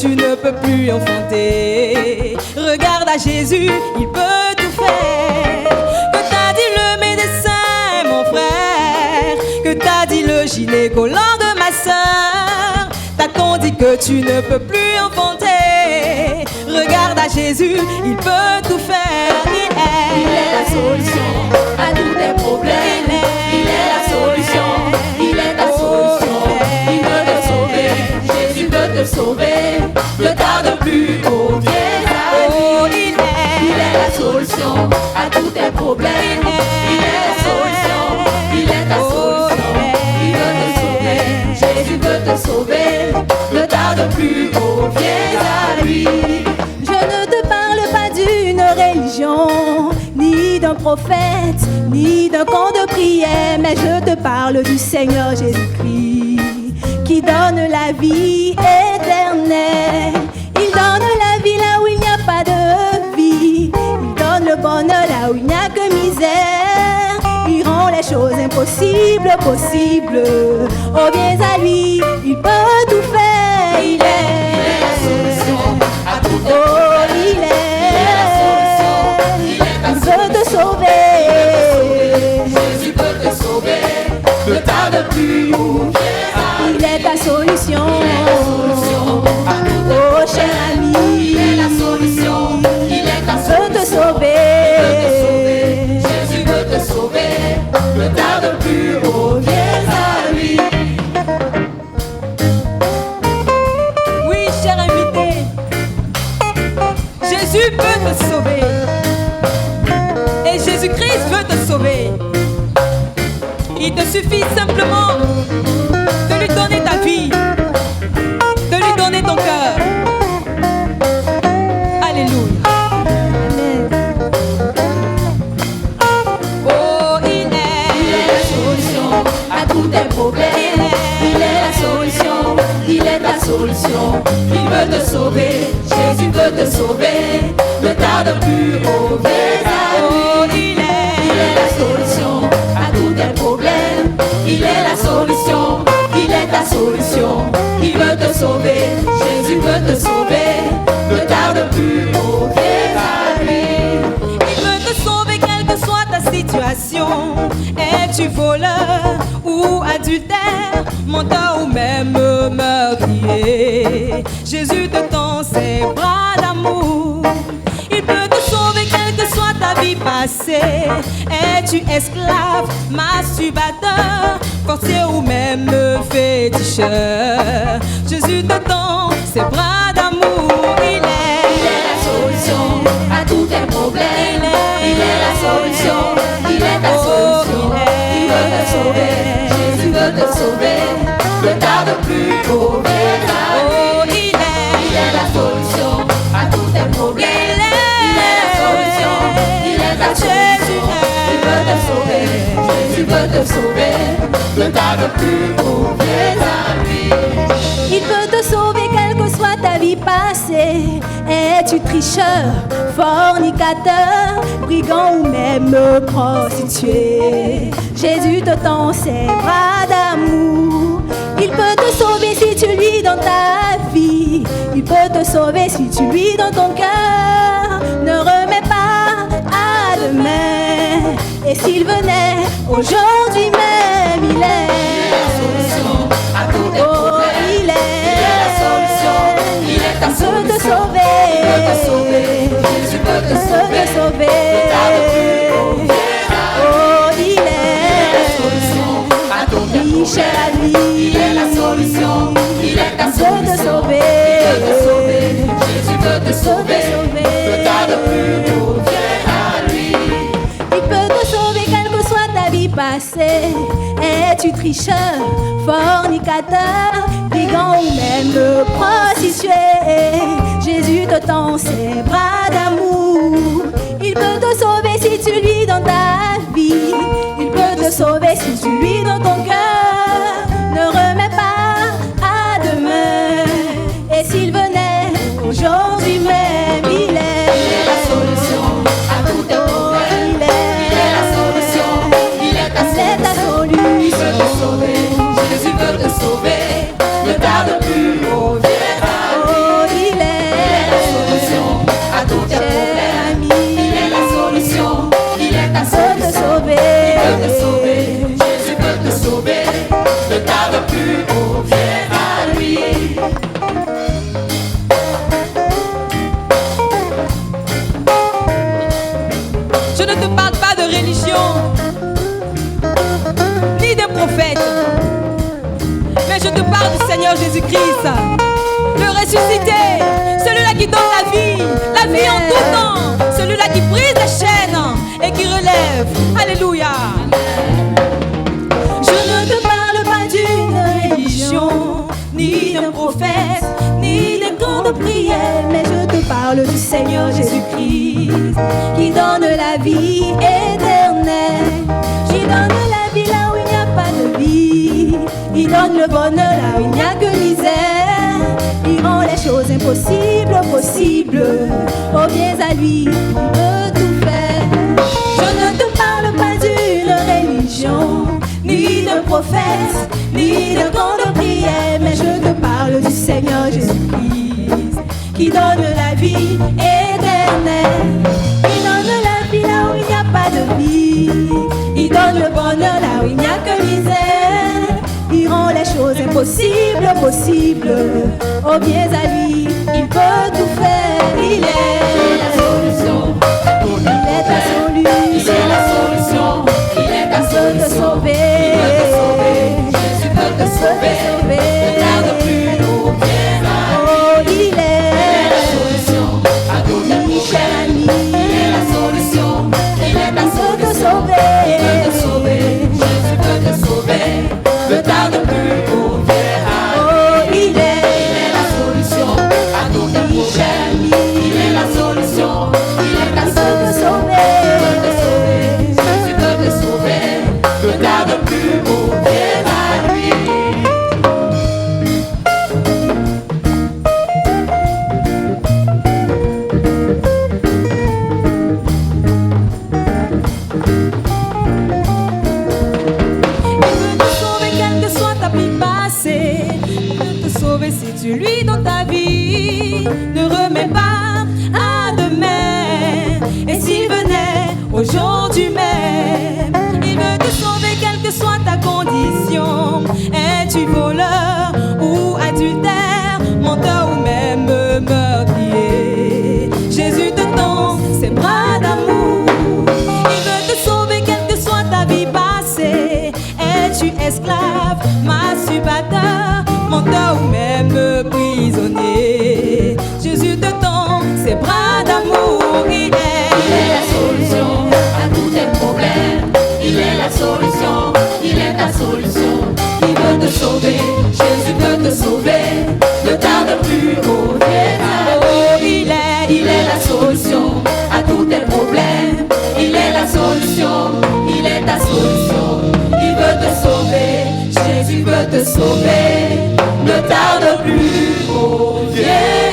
tu ne peux plus enfanter. Regarde à Jésus, il peut tout faire. Que t'a dit le médecin, mon frère? Que t'a dit le gynécologue, ma soeur? T'a-t-on dit que tu ne peux plus enfanter? Regarde à Jésus, il peut tout faire. Il est la solution à tous tes problèmes. Il est la solution, il est ta solution. Il veut te sauver, Jésus veut te sauver. Ne tarde plus, oh viens à lui. Il est la solution à tous tes problèmes. Il est la solution, il est ta solution. Il veut te sauver, Jésus veut te sauver. Ne tarde plus, oh viens à lui. Je ne te parle pas d'une religion, ni d'un prophète, ni d'un camp de prière, mais je te parle du Seigneur Jésus-Christ, qui donne la vie éternelle. Il donne la vie là où il n'y a pas de vie. Il donne le bonheur là où il n'y a que misère. Il rend les choses impossibles possibles. Oh, viens à lui, il peut tout faire. Il est la solution à tout tes oh, il veut te sauver. Jésus peut te sauver. Ne tarde plus, Il est ta solution. à tout tes Oh, cher ami, il est la solution, il est ta veut te sauver. Jésus veut te sauver. Ne tarde plus, oh viens à lui. Oui, cher invité, Jésus peut te sauver. Et Jésus-Christ veut te sauver. Il te suffit simplement de lui donner ta vie, de lui donner ton cœur. Alléluia. Oh, il est La solution à tous tes problèmes. Il est la solution, il est ta solution. Il veut te sauver, Jésus veut te sauver. Ne tarde plus, oh viens à lui. Oh, il Il est la solution à tous tes problèmes. Il est la solution, il est ta solution. Il veut te sauver, Jésus veut te sauver. Ne tarde plus, oh viens à lui. Il veut te sauver quelle que soit ta situation. Es-tu voleur ou adultère, menteur ou même meurtrier? Jésus te tend ses bras d'amour. Il peut te sauver quelle que soit ta vie passée. Es-tu esclave, masturbateur, forcé ou même féticheur? Jésus te tend ses bras d'amour. Il est la solution à tous tes problèmes. Il est la solution, il est ta solution. Il veut te sauver, Jésus veut te sauver. Ne tarde plus, oh viens à lui. il est Il est la solution à tous tes problèmes. Il est la solution, il est ta solution. Il veut te sauver, Jésus veut te sauver. Ne tarde plus, oh viens à lui. Il peut te sauver quelle que soit ta vie passée. Es-tu tricheur, fornicateur, brigand ou même prostituée? Jésus te tend ses bras d'amour. Il peut te sauver si tu lui donnes ta vie. Il peut te sauver si tu lui donnes ton cœur. Ne remets pas à demain. Et s'il venait aujourd'hui même, il est la solution à tous tes oh, problèmes. il est la solution, il est ta veut te solution. sauver. Il veut te sauver, Jésus veut te sauver. Oh, il la est solution à tous tes oui, cher problèmes. ami. Il est la solution, il est ta Veut te solution. sauver. Il veut te sauver, Jésus veut te sauver. sauver. Ne tarde plus, oh, viens à lui. Il peut te sauver quelle que soit ta vie passée. Es-tu tricheur, fornicateur, brigand ou même prostituée? Jésus te tend ses bras d'amour. Il peut te sauver si tu lui donnes ta vie. Il peut te sauver si tu lui donnes ton cœur. Ne remets pas à demain. Et s'il venait aujourd'hui même, il est la solution à tous tes problèmes. il est la solution, il est ta c'est ta solution. Il veut te sauver, Jésus veut te sauver. Ne tarde plus, oh viens à lui. Oh, il cœur du Seigneur Jésus-Christ, le ressuscité, celui-là qui donne la vie en tout temps, celui-là qui brise les chaînes et qui relève. Alléluia. Je ne te parle pas d'une religion, ni d'un prophète, ni d'un camp de prière, mais je te parle du Seigneur Jésus-Christ, qui donne la vie éternelle. Qui donne la vie là où il n'y a pas de vie. Il donne le bonheur là où il n'y a que misère. Il rend les choses impossibles possibles. Oh, viens à lui, il peut tout faire. Je ne te parle pas d'une religion, ni d'un prophète, ni d'un camp de prière, mais je te parle du Seigneur Jésus-Christ, qui donne la vie éternelle. Il donne la vie là où il n'y a pas de vie. Il donne le bonheur là où il n'y a que misère. Il rend les choses impossibles possibles. Oh, viens à lui, il peut tout faire. Il est la solution. Il est ta solution. Il est la solution. Il est ta Il peut te solution. sauver. Il peut te sauver. Jésus peut te sauver. Ne tarde plus, nous viens à lui. Oh, il Il est la est solution à tous tes problèmes. Il est la solution. Il est ta solution. Il peut te sauver. Jésus peut te sauver. Ne tarde plus, nous viens à lui. Oh, il Il est la solution à tous tes problèmes. Il est la solution. Il est ta peut te solution. sauver. Il peut te sauver. Jésus peut te sauver. Ne tarde plus, nous viens à lui. Il veut te sauver quelle que soit ta vie passée. Il veut te sauver si tu lui donnes ta vie. Ne remets pas à demain. Et s'il venait aujourd'hui même, il veut te sauver quelle que soit ta condition. Es-tu voleur ou adultère, menteur ou même meurtrier? Jésus te tend ses bras d'amour. Il veut te sauver quelle que soit ta vie passée. Es-tu esclave, masturbateur, menteur ou même prisonnier? Jésus te tend ses bras d'amour. Il Il est est la solution à tous tes problèmes. Il est la solution, il est ta solution. Il veut te sauver, Jésus veut te sauver. Ne tarde plus, oh viens à lui. Il est la solution à tous tes problèmes. Il est la solution, il est ta solution. Il veut te sauver, Jésus veut te sauver. Ne tarde plus, oh viens.